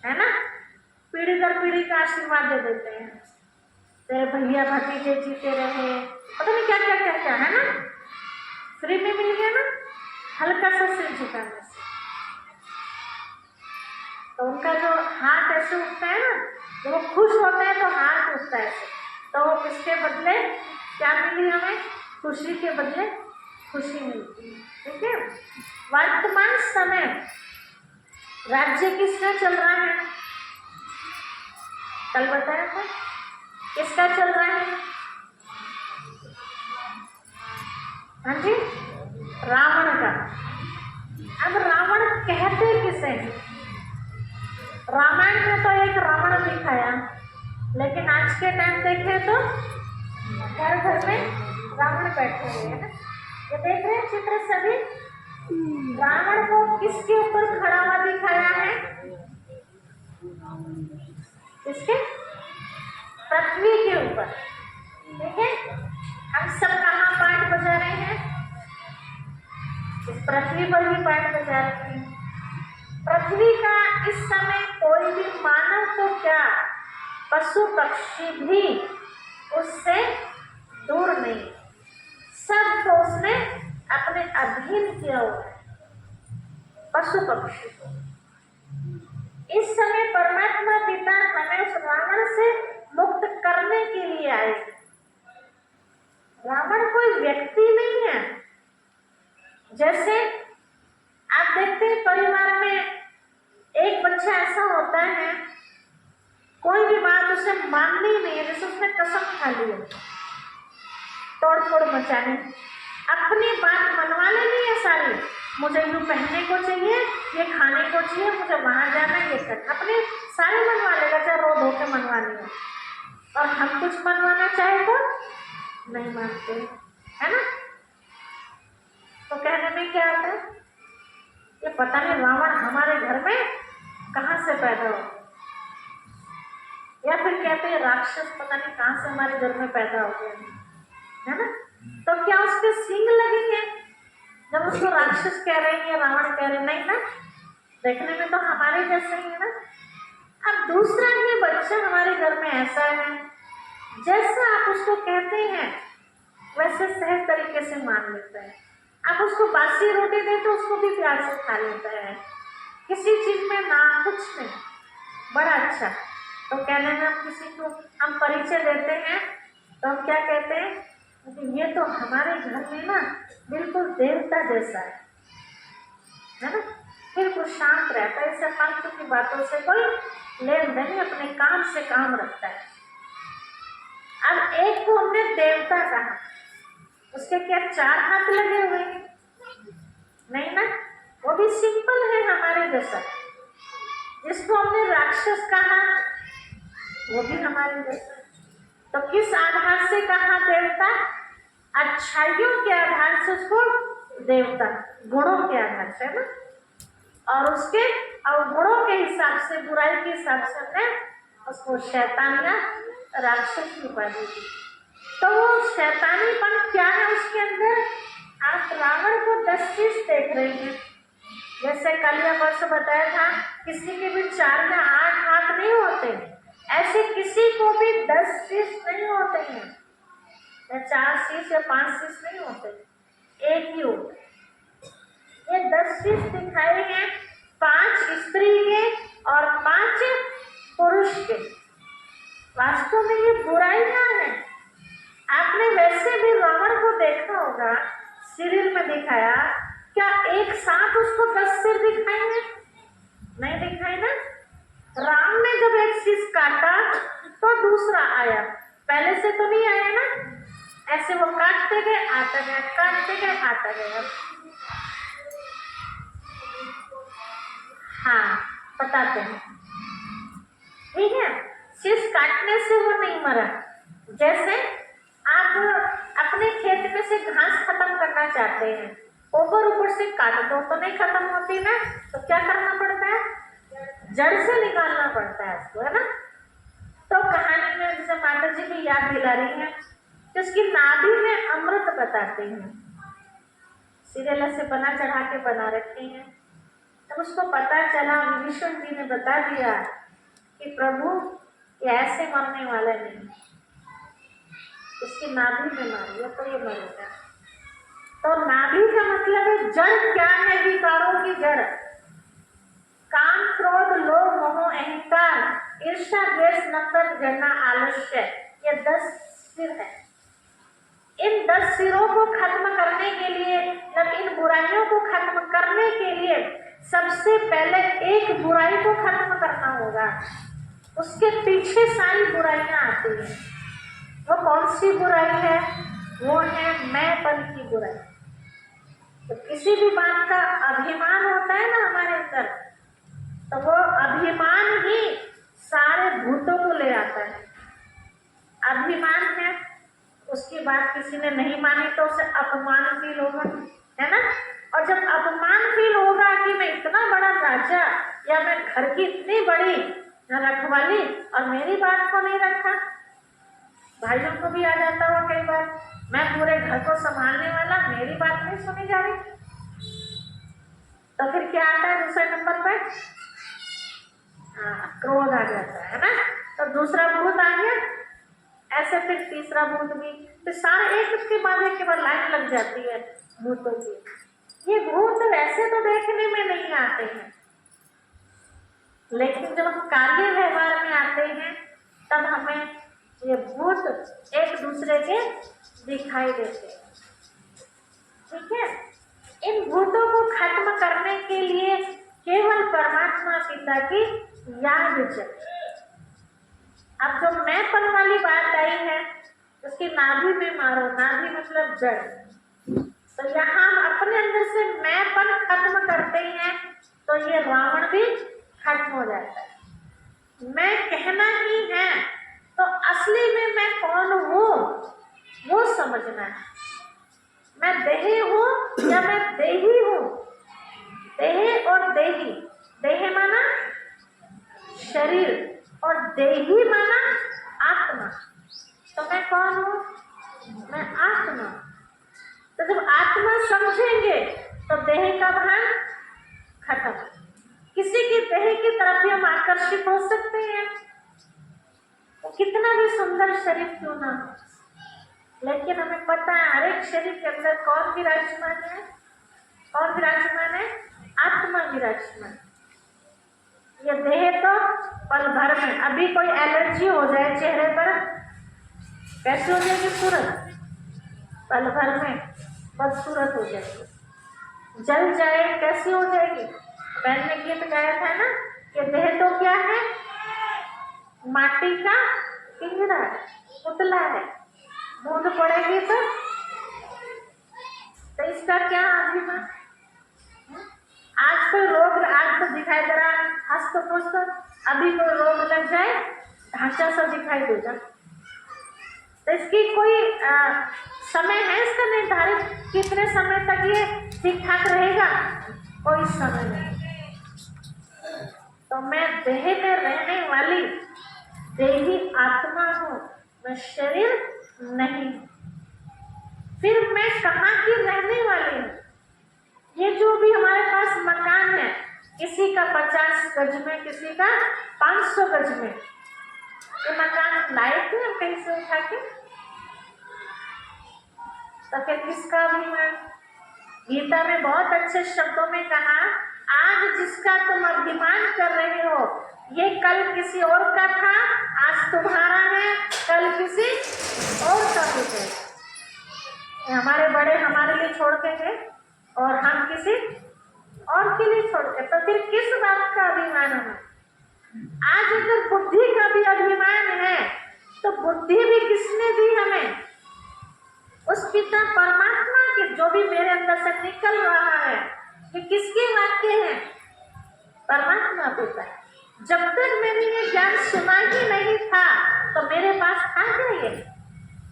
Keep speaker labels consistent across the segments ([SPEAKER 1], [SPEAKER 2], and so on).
[SPEAKER 1] है ना, पीढ़ी दर पीढ़ी का आशीर्वाद दे देते हैं, तेरे भैया भतीजे जीते रहे, पता नहीं क्या क्या क्या क्या, है ना, फ्री में मिल गया ना, हल्का सा सिर झुकाने से। तो उनका जो हाथ ऐसे उठता है ना, जब वो खुश होते हैं तो हाथ उठता है ऐसे, तो इसके बदले क्या मिली हमें, खुशी के बदले खुशी मिलती है। ठीक है, वर्तमान समय राज्य किसका चल रहा है, कल बताया था, किसका चल रहा है, हाँ जी, रावण का। अब रावण कहते किसे हैं, रामायण में तो एक रावण दिखाया, लेकिन आज के टाइम देखें तो घर घर में रावण बैठे हुए हैं ना, ये देख रहे हैं चित्र सभी। रावण को किसके ऊपर खड़ा हुआ दिखाया है, किसके, पृथ्वी के ऊपर। ठीक है, हम सब कहाँ पाठ बजा रहे हैं, इस पृथ्वी पर ही पाठ बजा रहे हैं। पृथ्वी का इस समय कोई भी मानव तो क्या, पशु पक्षी भी उससे दूर नहीं, सब को उसने अपने अधीन किया हुआ है, पशु पक्षी को। इस समय परमात्मा पिता हमें उस रावण से मुक्त करने के लिए आए। रावण कोई व्यक्ति नहीं है, जैसे आप देखते हैं परिवार में एक बच्चा ऐसा होता है, कोई भी बात उसे माननी नहीं है, जैसे उसने कसम खा ली है, तोड़ फोड़ मचाने, अपनी बात मनवा लेनी है सारी, मुझे यूँ पहनने को चाहिए, ये खाने को चाहिए, मुझे वहां जाना, ये कर, अपने सारे मनवा लेगा, चाहे रो धो के मनवानी है। और हम कुछ मनवाना चाहे तो नहीं मानते, है ना। तो कहने में क्या आता है, ये पता नहीं रावण हमारे घर में कहाँ से पैदा हो, या फिर कहते हैं राक्षस पता नहीं कहाँ से हमारे घर में पैदा हो गए, है ना। तो क्या उसके सींग लगेंगे जब उसको राक्षस कह रहे हैं, रावण कह रहे, नहीं ना, देखने में तो हमारे जैसे ही है ना। अब दूसरा ही बच्चा हमारे घर में ऐसा है, जैसा आप उसको कहते हैं वैसे सहज तरीके से मान लेता है। आप उसको बासी रोटी दे तो उसको भी प्यार से खा लेता है, किसी चीज में ना कुछ नहीं, बड़ा अच्छा। तो कहने में हम किसी को हम परिचय देते हैं तो हम क्या कहते हैं कि ये तो हमारे घर में ना बिल्कुल देवता जैसा है ना, बिल्कुल शांत रहता है, इससे फालतू की बातों से कोई लेन देन, अपने काम से काम रखता है। अब एक को हमने देवता कहा, उसके क्या 4 हाथ लगे हुए हैं, नहीं ना, वो भी सिंपल है हमारे जैसा। जिसको हमने राक्षस कहा वो भी हमारे जैसा। तो किस आधार से कहा देवता, अच्छाइयों के आधार से उसको देवता, गुणों के आधार से ना, और उसके अवगुणों के हिसाब से, बुराई के हिसाब से हमने उसको शैतान या राक्षस की उपाधि दी। तो वो शैतानीपन क्या है उसके अंदर, आप रावण को 10 चीज देख रहे हैं, जैसे कल या परसों बताया था, किसी के भी 4 या 8 हाथ नहीं होते, ऐसे किसी को भी 10 शीश नहीं होते हैं, या 4 शीश या 5 शीश नहीं होते, एक ही होते। ये 10 शीश दिखाए हैं, 5 स्त्री के और 5 पुरुष के। वास्तव में ये बुराइयां हैं। आपने वैसे भी रावण को देखा होगा, सीरियल में दिखाया, क्या एक साथ उसको 10 सिर दिखाए हैं, नहीं दिखाए ना। राम ने जब एक शीश काटा तो दूसरा आया, पहले से तो नहीं आया ना, ऐसे वो काटते गए आता गया, काटते गए आता गया। हाँ बताते हैं, ठीक है, शीश काटने से वो नहीं मरा। जैसे आप अपने खेत में से घास खत्म करना चाहते हैं, ऊपर से काट दो तो नहीं खत्म होती ना, तो क्या करना पड़ता है, जड़ से निकालना पड़ता है उसको, है ना। तो कहानी में जैसे माता जी की याद दिला रही है, तो उसकी नाभि में अमृत बताते हैं, सीरियल से बना चढ़ा के बना रखे हैं। जब उसको पता चला, विभीषण जी ने बता दिया कि प्रभु ये ऐसे मरने वाला नहीं, इसकी नाभि में मारिए तो ये मरेगा। तो नाभि का मतलब है जड़ क्या है? विकारों की जड़, काम, क्रोध, लोभ, मोह, अहंकार, ईर्ष्या, द्वेष, नफरत, घृणा, आलस्य, ये 10 सिर है। इन 10 सिरों को खत्म करने के लिए, जब इन बुराइयों को खत्म करने के लिए सबसे पहले एक बुराई को खत्म करना होगा, उसके पीछे सारी बुराइयां आती हैं। वो कौन सी बुराई है? वो है मैंपन की बुराई। तो किसी भी बात का अभिमान होता है ना हमारे अंदर, तो वो अभिमान ही सारे भूतों को ले आता है। अभिमान है, उसकी बात किसी ने नहीं मानी तो उसे अपमान फील होगा, है ना। और जब अपमान फील होगा कि मैं इतना बड़ा राजा या मैं घर की इतनी बड़ी रखवाली और मेरी बात को नहीं रखा, भाइयों को भी आ जाता हुआ कई बार, मैं पूरे घर को संभालने वाला, मेरी बात नहीं सुनी जा रही, तो फिर क्या आता है दूसरे नंबर पे? क्रोध आ जाता है ना। तो दूसरा भूत आ गया, ऐसे फिर तीसरा भूत भी, तो सारे एक के बाद लाइन लग जाती है भूतों की। ये भूत वैसे तो देखने में नहीं आते हैं, लेकिन जब हम कार्य व्यवहार में आते हैं तब हमें ये भूत एक दूसरे के दिखाई देते हैं। ठीक है, इन भूतों को खत्म करने के लिए केवल परमात्मा पिता की याद चाहिए। अब जो मैंपन वाली बात आई है, उसकी नाभि में मारो, नाभि मतलब जड़। तो यहाँ हम अपने अंदर से मैंपन खत्म करते हैं तो ये रावण भी खत्म हो जाता है। मैं कहना ही है तो असली में मैं कौन हूँ वो समझना है। मैं देही हूँ या मैं देही हूँ? देह और देही, देह माना शरीर और देही माना आत्मा। तो मैं कौन हूँ? मैं आत्मा। तो जब आत्मा समझेंगे तो देह का भान खत्म। किसी की देह की तरफ भी हम आकर्षित हो सकते हैं, वो कितना भी सुंदर शरीर क्यों ना हो, लेकिन हमें पता है हर एक शरीर के अंदर कौन विराजमान है? कौन विराजमान है? आत्मा विराजमान। ये देह तो पल भर में, अभी कोई एलर्जी हो जाए चेहरे पर, कैसे हो जाएगी सूरत? पल भर में बदसूरत हो जाएगी। जल जाए कैसी हो जाएगी? बैन ने गीत गाया था ना कि देह तो क्या है? माटी का पिंजरा, पुतला है, बूंद पड़ेगी तो इसका क्या अभिमान? आज कोई रोग, आज तो दिखाई दे रहा हस्त पुस्त, अभी कोई रोग लग जाए ढांचा सा दिखाई देगा, तो इसकी कोई समय है इसका निर्धारित? कितने समय तक ये ठीक ठाक रहेगा? कोई समय नहीं। तो मैं देह में रहने वाली देही आत्मा हूँ, मैं शरीर नहीं। फिर मैं कहाँ की रहने वाली हूँ? ये जो भी हमारे पास मकान है, किसी का 50 गज में, किसी का 500 गज में, ये मकान लाए थे हम कहीं से उठा के? तो फिर किसका अभिमान? गीता में बहुत अच्छे शब्दों में कहा, आज जिसका तुम अभिमान कर रहे हो ये कल किसी और का था, आज तुम्हारा है, कल किसी और का हो जाएगा। हमारे बड़े हमारे लिए छोड़ के गए और हम किसी और के लिए छोड़ के, तो फिर किस बात का अभिमान हमें? आज अगर बुद्धि का भी अभिमान है तो बुद्धि भी किसने दी हमें? उस पिता परमात्मा के, जो भी मेरे अंदर से निकल रहा है कि किसके वाक्य है? परमात्मा पिता। जब तक मैंने ये ज्ञान सुना ही नहीं था तो मेरे पास था क्या? ये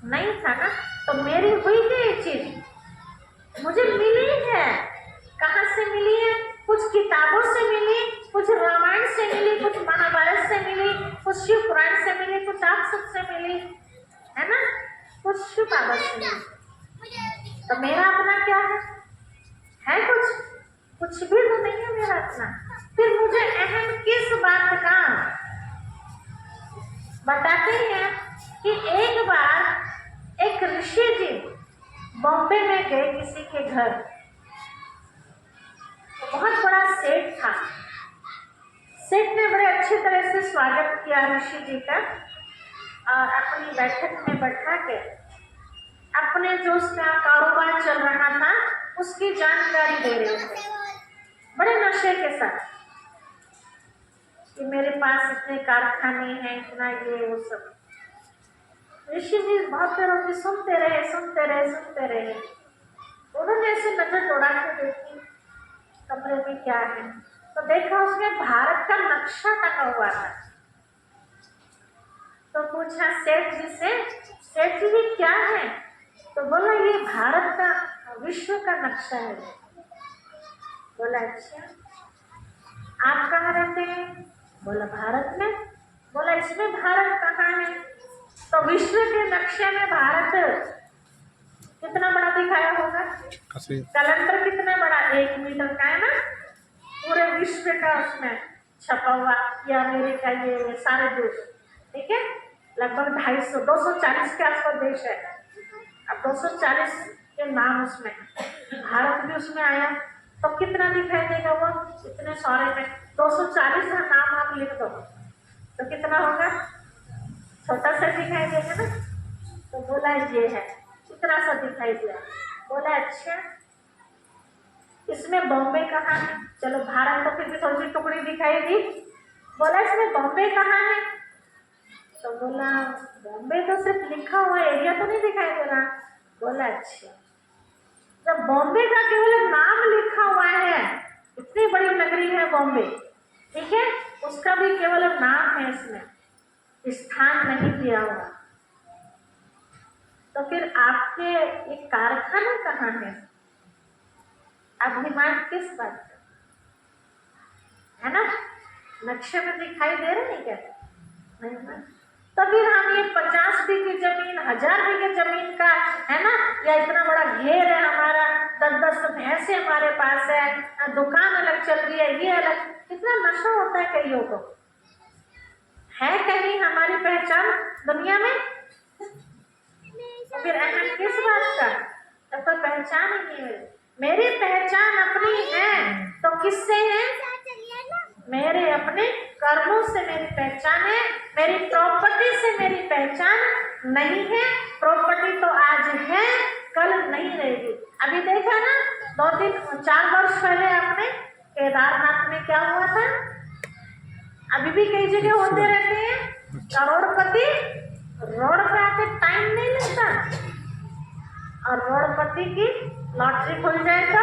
[SPEAKER 1] नहीं था ना। तो मेरी हुई है ये चीज, मुझे मिली है। कहाँ से मिली है? कुछ किताबों से मिली, कुछ रामायण से मिली, कुछ महाभारत से मिली, कुछ शिव पुराण से मिली, कुछ आप सबसे मिली, है ना, कुछ शिव बाबा से मिली। तो मेरा अपना क्या है कुछ? कुछ भी तो नहीं है मेरा अपना। फिर मुझे अहम किस बात का? बताते हैं कि एक बार एक ऋषि जी बॉम्बे में गए किसी के घर। तो बहुत बड़ा सेठ था। सेठ ने बड़े अच्छी तरह से स्वागत किया ऋषि जी का और अपनी बैठक में बैठा के अपने जो उसका कारोबार चल रहा था उसकी जानकारी दे रहे थे बड़े नशे के साथ कि मेरे पास इतने कारखाने हैं, इतना ये वो सब। ऋषि जी बहुत देर होगी सुनते रहे। उन्होंने ऐसे नजर दौड़ा के देखी कमरे में क्या है, तो देखा उसमें भारत का नक्शा टंगा हुआ था। तो पूछा सेठ जी से, सेठ जी ये क्या है? तो बोला ये भारत का विश्व का नक्शा है। बोला अच्छा, आप कहाँ रहते हैं? बोला भारत में। बोला इसमें भारत कहाँ है? तो विश्व के नक्शे में भारत कितना बड़ा दिखाया होगा? कैलेंडर कितना बड़ा? 1 मीटर का है ना, पूरे विश्व का उसमें छपा हुआ। ये अमेरिका, ये सारे देश, ठीक है, लगभग 250 240 के आसपास देश है। अब 240 के नाम उसमें, भारत भी उसमें आया तो कितना दिखाई देगा? वो इतने सारे में 240 का नाम आप लिख दो तो कितना होगा? छोटा सा दिखाई देगा ना। तो बोला ये है, इतना सा दिखाई दिया। बोला अच्छा, इसमें बॉम्बे कहाँ है? चलो भारत तो फिर भी थोड़ी सी टुकड़ी दिखाई दी। बोला इसमें बॉम्बे कहाँ है? तो बोला बॉम्बे तो सिर्फ लिखा हुआ एरिया तो नहीं दिखाई दे रहा। बोला अच्छा, जब बॉम्बे का केवल नाम लिखा हुआ है, इतनी बड़ी नगरी है बॉम्बे, ठीक है, उसका भी केवल नाम है, इसमें स्थान नहीं दिया हुआ, तो फिर आपके एक कारखाना कहाँ है? अभिमान किस बात का है ना? नक्शे में दिखाई दे रहे हैं क्या? नहीं ना। तो फिर हम ये 50 बीघे जमीन, 1000 बीघे जमीन का है ना, या इतना बड़ा घेर है हमारा, 10-10 भैंसे हमारे पास है, दुकान अलग चल रही है, ये अलग, कितना नशा होता है कईयों को। है कहीं हमारी पहचान दुनिया में? तो फिर अहम किस बात का? तब तो पहचान ही नहीं है। मेरी पहचान अपनी है तो किससे है? मेरे अपने कर्मों से मेरी पहचान है। मेरी प्रॉपर्टी से मेरी पहचान नहीं है। प्रॉपर्टी तो आज है, कल नहीं रहेगी। अभी देखा ना, 4 वर्ष पहले आपने केदारनाथ में क्या हुआ था? अभी भी कई जगह होते रहते हैं। करोड़पति रोड पे आके टाइम नहीं लगता, और रोडपति की लॉटरी खुल जाए तो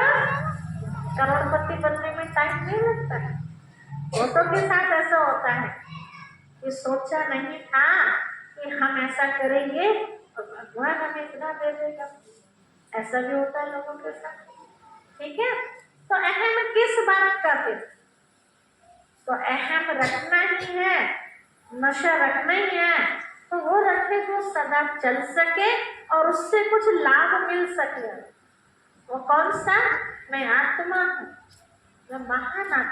[SPEAKER 1] करोड़पति बनने में टाइम नहीं लगता है। फोटो के साथ ऐसा होता है कि सोचा नहीं था कि हम ऐसा करेंगे और भगवान हमें इतना दे देगा। ऐसा भी होता है लोगों के साथ, ठीक है। तो अहम किस बात का? फिर तो अहम रखना ही है, नशा रखना ही है, तो वो रखे जो सदा चल सके और उससे कुछ लाभ मिल सके। वो कौन सा? मैं आत्मा हूँ, मैं महान आत्मा।